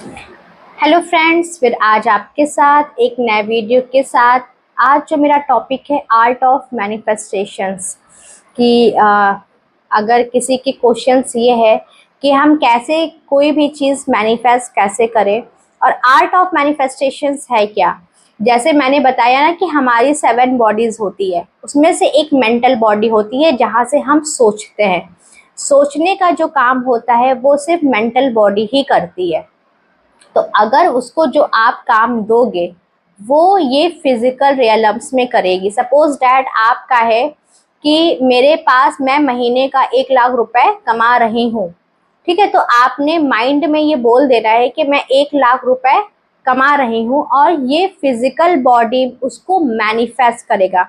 Hello friends, फिर आज आपके साथ एक नए वीडियो के साथ। आज जो मेरा टॉपिक है आर्ट ऑफ मैनिफेस्टेशंस कि अगर किसी के क्वेश्चंस ये है कि हम कैसे कोई भी चीज़ मैनिफेस्ट कैसे करें और आर्ट ऑफ मैनिफेस्टेशंस है क्या। जैसे मैंने बताया ना कि हमारी 7 बॉडीज़ होती है, उसमें से एक मेंटल बॉडी होती है जहाँ से हम सोचते हैं। सोचने का जो काम होता है वो सिर्फ मेंटल बॉडी ही करती है। तो अगर उसको जो आप काम दोगे वो ये फिजिकल रियलम्स में करेगी। सपोज डैट आपका है कि मेरे पास मैं महीने का 1 लाख रुपए कमा रही हूँ, ठीक है। तो आपने माइंड में ये बोल देना है कि मैं 1 लाख रुपए कमा रही हूँ और ये फिजिकल बॉडी उसको मैनिफेस्ट करेगा,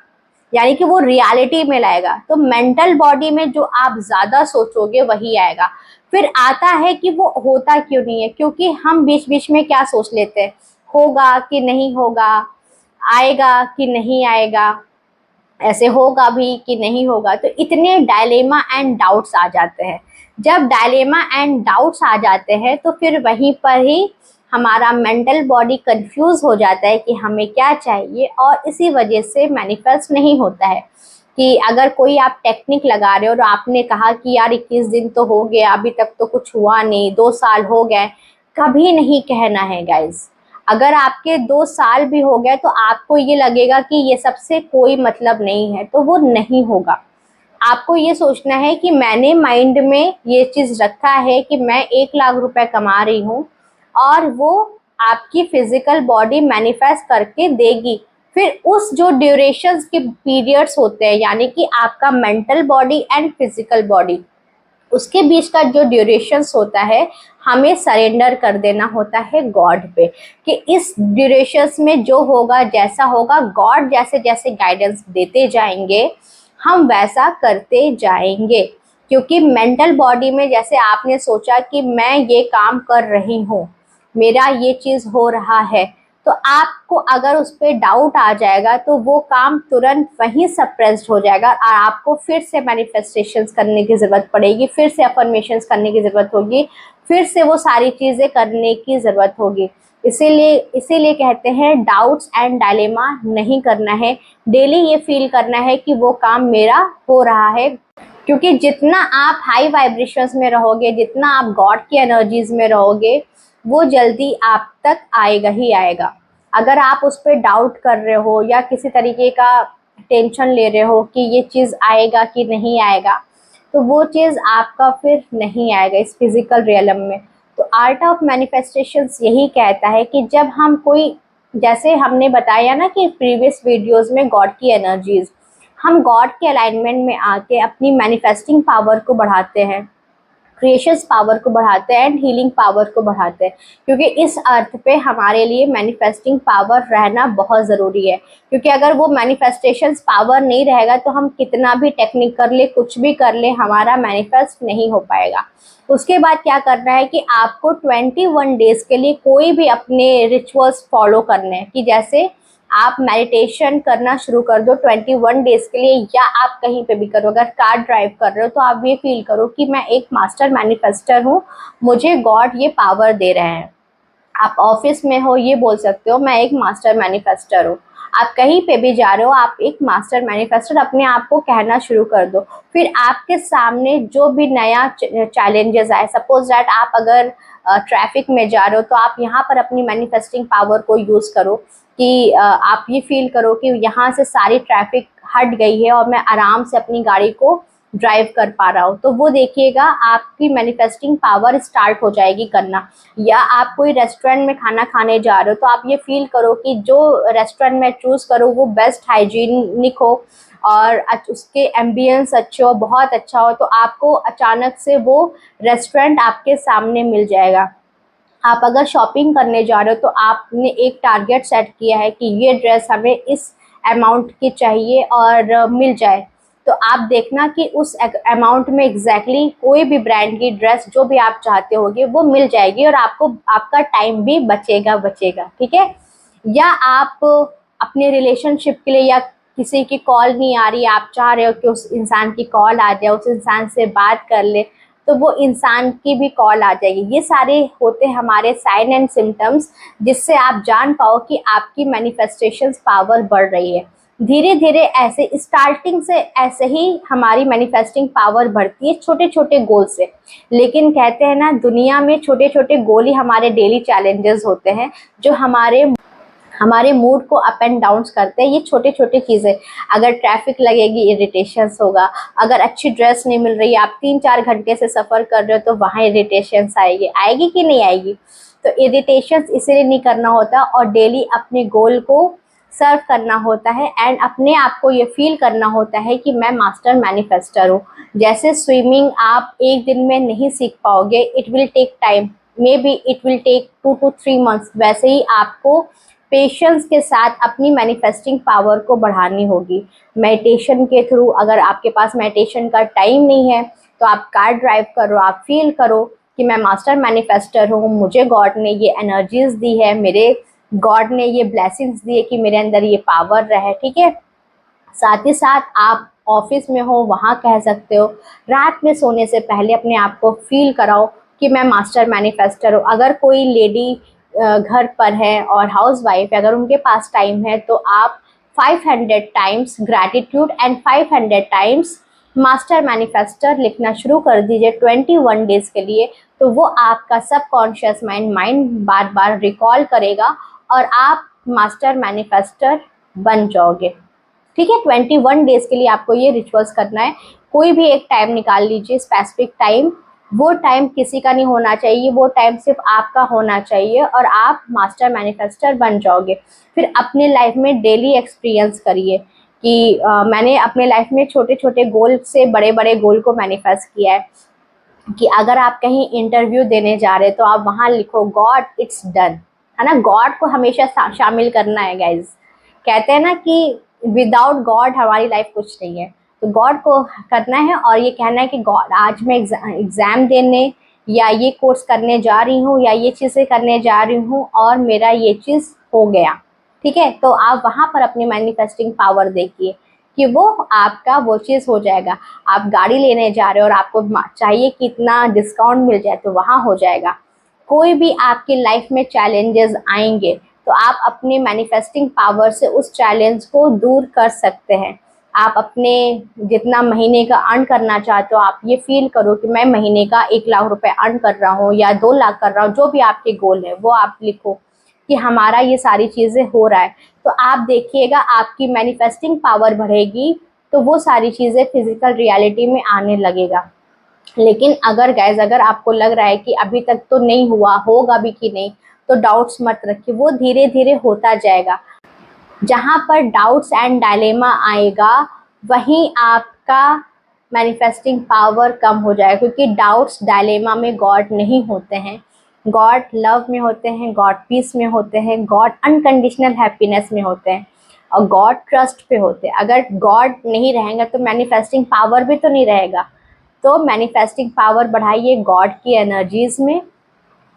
यानी कि वो रियलिटी में लाएगा। तो मेंटल बॉडी में जो आप ज़्यादा सोचोगे वही आएगा। फिर आता है कि वो होता क्यों नहीं है, क्योंकि हम बीच बीच में क्या सोच लेते हैं, होगा कि नहीं होगा, आएगा कि नहीं आएगा, ऐसे होगा भी कि नहीं होगा। तो इतने डायलेमा एंड डाउट्स आ जाते हैं। जब डायलेमा एंड डाउट्स आ जाते हैं तो फिर वहीं पर ही हमारा मेंटल बॉडी कंफ्यूज हो जाता है कि हमें क्या चाहिए, और इसी वजह से मैनिफेस्ट नहीं होता है। कि अगर कोई आप टेक्निक लगा रहे हो और आपने कहा कि यार 21 दिन तो हो गया, अभी तक तो कुछ हुआ नहीं, 2 साल हो गए, कभी नहीं कहना है गाइज। अगर आपके 2 साल भी हो गए तो आपको ये लगेगा कि ये सबसे कोई मतलब नहीं है, तो वो नहीं होगा। आपको ये सोचना है कि मैंने माइंड में ये चीज़ रखा है कि मैं 1 लाख रुपए कमा रही हूँ, और वो आपकी फिजिकल बॉडी मैनिफेस्ट करके देगी। फिर उस जो ड्यूरेशंस के पीरियड्स होते हैं, यानी कि आपका mental body and physical body, उसके बीच का जो ड्यूरेशंस होता है, हमें सरेंडर कर देना होता है गॉड पे। कि इस ड्यूरेशंस में जो होगा, जैसा होगा, गॉड जैसे जैसे गाइडेंस देते जाएंगे हम वैसा करते जाएंगे। क्योंकि मेंटल बॉडी में जैसे आपने सोचा कि मैं ये काम कर रही हूँ, मेरा ये चीज़ हो रहा है, तो आपको अगर उस पर डाउट आ जाएगा तो वो काम तुरंत वहीं सप्रेस्ड हो जाएगा, और आपको फिर से मैनिफेस्टेशंस करने की ज़रूरत पड़ेगी, फिर से अफर्मेशंस करने की ज़रूरत होगी, फिर से वो सारी चीज़ें करने की ज़रूरत होगी। इसीलिए कहते हैं डाउट्स एंड डायलेमा नहीं करना है। डेली ये फील करना है कि वो काम मेरा हो रहा है। क्योंकि जितना आप हाई वाइब्रेशंस में रहोगे, जितना आप गॉड की एनर्जीज में रहोगे, वो जल्दी आप तक आएगा ही आएगा। अगर आप उस पर डाउट कर रहे हो या किसी तरीके का टेंशन ले रहे हो कि ये चीज़ आएगा कि नहीं आएगा, तो वो चीज़ आपका फिर नहीं आएगा इस फिजिकल रियलम में। तो आर्ट ऑफ मैनिफेस्टेशंस यही कहता है कि जब हम कोई, जैसे हमने बताया ना कि प्रीवियस वीडियोस में गॉड की एनर्जीज, हम गॉड के अलाइनमेंट में आके अपनी मैनिफेस्टिंग पावर को बढ़ाते हैं, क्रिएशंस पावर को बढ़ाते हैं एंड हीलिंग पावर को बढ़ाते हैं। क्योंकि इस अर्थ पे हमारे लिए मैनिफेस्टिंग पावर रहना बहुत ज़रूरी है। क्योंकि अगर वो मैनिफेस्टेशंस पावर नहीं रहेगा तो हम कितना भी टेक्निक कर ले, कुछ भी कर ले, हमारा मैनिफेस्ट नहीं हो पाएगा। उसके बाद क्या करना है कि आपको 21 डेज़ के लिए कोई भी अपने रिचुअल्स फॉलो करने हैं। कि जैसे आप मेडिटेशन करना शुरू कर दो 21 डेज़ के लिए, या आप कहीं पे भी करो। अगर कार ड्राइव कर रहे हो तो आप ये फील करो कि मैं एक मास्टर मैनिफेस्टर हूँ, मुझे गॉड ये पावर दे रहे हैं। आप ऑफिस में हो, ये बोल सकते हो मैं एक मास्टर मैनिफेस्टर हूँ। आप कहीं पे भी जा रहे हो, आप एक मास्टर मैनिफेस्टर अपने आप को कहना शुरू कर दो। फिर आपके सामने जो भी नया चैलेंजेस आए, सपोज दैट आप अगर ट्रैफिक में जा रहे हो, तो आप यहाँ पर अपनी मैनिफेस्टिंग पावर को यूज़ करो कि आप ये फील करो कि यहाँ से सारी ट्रैफिक हट गई है और मैं आराम से अपनी गाड़ी को ड्राइव कर पा रहा हूँ। तो वो देखिएगा आपकी मैनिफेस्टिंग पावर स्टार्ट हो जाएगी करना। या आप कोई रेस्टोरेंट में खाना खाने जा रहे हो, तो आप ये फील करो कि जो रेस्टोरेंट में चूज़ करो वो बेस्ट हाइजीनिक हो और उसके एम्बियंस अच्छे हो, बहुत अच्छा हो, तो आपको अचानक से वो रेस्टोरेंट आपके सामने मिल जाएगा। आप अगर शॉपिंग करने जा रहे हो तो आपने एक टारगेट सेट किया है कि ये ड्रेस हमें इस अमाउंट की चाहिए और मिल जाए, तो आप देखना कि उस अमाउंट में एग्जैक्टली कोई भी ब्रांड की ड्रेस जो भी आप चाहते होगे वो मिल जाएगी, और आपको आपका टाइम भी बचेगा, ठीक है। या आप अपने रिलेशनशिप के लिए, या किसी की कॉल नहीं आ रही, आप चाह रहे हो कि उस इंसान की कॉल आ जाए, उस इंसान से बात कर ले, तो वो इंसान की भी कॉल आ जाएगी। ये सारे होते हैं हमारे साइन एंड सिम्टम्स, जिससे आप जान पाओ कि आपकी मैनिफेस्टेशंस पावर बढ़ रही है। धीरे धीरे ऐसे स्टार्टिंग से ऐसे ही हमारी मैनिफेस्टिंग पावर बढ़ती है, छोटे छोटे गोल से। लेकिन कहते हैं ना, दुनिया में छोटे छोटे गोल ही हमारे डेली चैलेंजेस होते हैं, जो हमारे मूड को अप एंड डाउन्स करते हैं। ये छोटे छोटे चीज़ें, अगर ट्रैफिक लगेगी इरिटेशंस होगा, अगर अच्छी ड्रेस नहीं मिल रही है, आप 3-4 घंटे से सफ़र कर रहे हो तो वहाँ इरिटेशंस आएगी कि नहीं आएगी। तो इरिटेशंस इसलिए नहीं करना होता, और डेली अपने गोल को सर्व करना होता है, एंड अपने आप को ये फील करना होता है कि मैं मास्टर मैनिफेस्टर हूँ। जैसे स्विमिंग आप एक दिन में नहीं सीख पाओगे, it will take time, maybe it will take 2 to 3 months। वैसे ही आपको पेशेंस के साथ अपनी मैनिफेस्टिंग पावर को बढ़ानी होगी। मेडिटेशन के थ्रू, अगर आपके पास मेडिटेशन का टाइम नहीं है तो आप कार ड्राइव करो, आप फील करो कि मैं मास्टर मैनिफेस्टर हूँ, मुझे गॉड ने ये एनर्जीज दी है, मेरे गॉड ने ये ब्लेसिंग्स दी है कि मेरे अंदर ये पावर रहे, ठीक है। साथ ही साथ आप ऑफिस में हो, वहाँ कह सकते हो। रात में सोने से पहले अपने आप को फील कराओ कि मैं मास्टर मैनिफेस्टर हूँ। अगर कोई लेडी घर पर है और हाउस वाइफ है, अगर उनके पास टाइम है तो आप 500 times gratitude and 500 times master manifester लिखना शुरू कर दीजिए 21 डेज के लिए। तो वो आपका सबकॉन्शियस माइंड बार बार रिकॉल करेगा और आप मास्टर मैनिफेस्टर बन जाओगे, ठीक है। 21 डेज के लिए आपको ये रिचुअल्स करना है। कोई भी एक टाइम निकाल लीजिए, स्पेसिफिक टाइम। वो टाइम किसी का नहीं होना चाहिए, वो टाइम सिर्फ आपका होना चाहिए, और आप मास्टर मैनिफेस्टर बन जाओगे। फिर अपने लाइफ में डेली एक्सपीरियंस करिए कि मैंने अपने लाइफ में छोटे छोटे गोल से बड़े बड़े गोल को मैनिफेस्ट किया है। कि अगर आप कहीं इंटरव्यू देने जा रहे हैं तो आप वहाँ लिखो गॉड इट्स डन, है ना। गॉड को हमेशा शामिल करना है गाइज। कहते हैं ना कि विदाउट गॉड हमारी लाइफ कुछ नहीं है, तो गॉड को करना है और ये कहना है कि गॉड आज मैं एग्ज़ाम देने या ये कोर्स करने जा रही हूँ या ये चीज़ें करने जा रही हूँ और मेरा ये चीज़ हो गया, ठीक है। तो आप वहाँ पर अपनी मैनिफेस्टिंग पावर देखिए कि वो आपका वो चीज़ हो जाएगा। आप गाड़ी लेने जा रहे हो और आपको चाहिए कि इतना डिस्काउंट मिल जाए, तो वहाँ हो जाएगा। कोई भी आपकी लाइफ में चैलेंजेस आएंगे तो आप अपने मैनिफेस्टिंग पावर से उस चैलेंज को दूर कर सकते हैं। आप अपने जितना महीने का अर्न करना चाहते हो, आप ये फील करो कि मैं महीने का 1 लाख रुपए अर्न कर रहा हूँ या 2 लाख कर रहा हूँ, जो भी आपके गोल है वो आप लिखो कि हमारा ये सारी चीज़ें हो रहा है। तो आप देखिएगा आपकी मैनिफेस्टिंग पावर बढ़ेगी, तो वो सारी चीज़ें फिजिकल रियलिटी में आने लगेगा। लेकिन अगर गाइस, अगर आपको लग रहा है कि अभी तक तो नहीं हुआ, होगा भी कि नहीं, तो डाउट्स मत रखिए, वो धीरे धीरे होता जाएगा। जहाँ पर डाउट्स एंड डायलेमा आएगा वहीं आपका मैनिफेस्टिंग पावर कम हो जाएगा, क्योंकि डाउट्स डायलेमा में गॉड नहीं होते हैं। गॉड लव में होते हैं, गॉड पीस में होते हैं, गॉड अनकंडीशनल हैप्पीनेस में होते हैं, और गॉड ट्रस्ट पे होते हैं। अगर गॉड नहीं रहेगा तो मैनिफेस्टिंग पावर भी तो नहीं रहेगा। तो मैनिफेस्टिंग पावर बढ़ाइए गॉड की एनर्जीज में,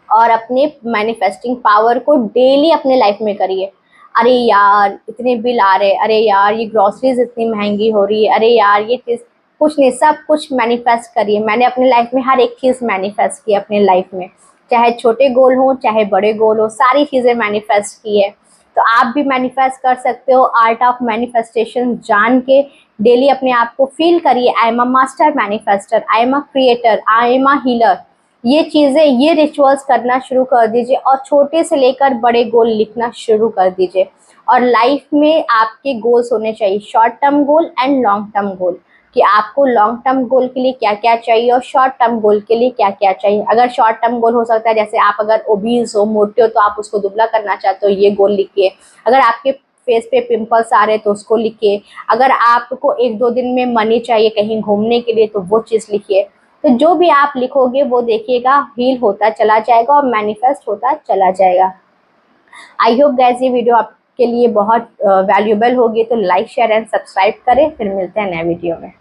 और अपने मैनिफेस्टिंग पावर को डेली अपने लाइफ में करिए। अरे यार इतने बिल आ रहे, अरे यार ये ग्रॉसरीज इतनी महंगी हो रही है, अरे यार ये चीज़, कुछ नहीं, सब कुछ मैनिफेस्ट करिए। मैंने अपने लाइफ में हर एक चीज़ मैनिफेस्ट की अपने लाइफ में, चाहे छोटे गोल हो चाहे बड़े गोल हो, सारी चीज़ें मैनिफेस्ट की है। तो आप भी मैनिफेस्ट कर सकते हो। आर्ट ऑफ मैनिफेस्टेशन जान के डेली अपने आप को फील करिए, I am a master manifester, I am a creator, I am a healer. ये चीज़ें, ये रिचुअल्स करना शुरू कर दीजिए और छोटे से लेकर बड़े गोल लिखना शुरू कर दीजिए। और लाइफ में आपके गोल्स होने चाहिए, short term goal and long term goal, कि आपको लॉन्ग टर्म गोल के लिए क्या क्या चाहिए और शॉर्ट टर्म गोल के लिए क्या क्या चाहिए। अगर शॉर्ट टर्म गोल हो सकता है, जैसे आप अगर ओबीज हो, मोटे हो, तो आप उसको दुबला करना चाहते हो, ये गोल लिखिए। अगर आपके फेस पे पिंपल्स आ रहे हैं तो उसको लिखिए। अगर आपको 1-2 दिन में मनी चाहिए कहीं घूमने के लिए, तो वो चीज़ लिखिए। तो जो भी आप लिखोगे वो देखिएगा हील होता चला जाएगा और मैनिफेस्ट होता चला जाएगा। आई होप गाइस ये वीडियो आपके लिए बहुत वैल्यूएबल होगी, तो लाइक शेयर एंड सब्सक्राइब करें। फिर मिलते हैं नए वीडियो में।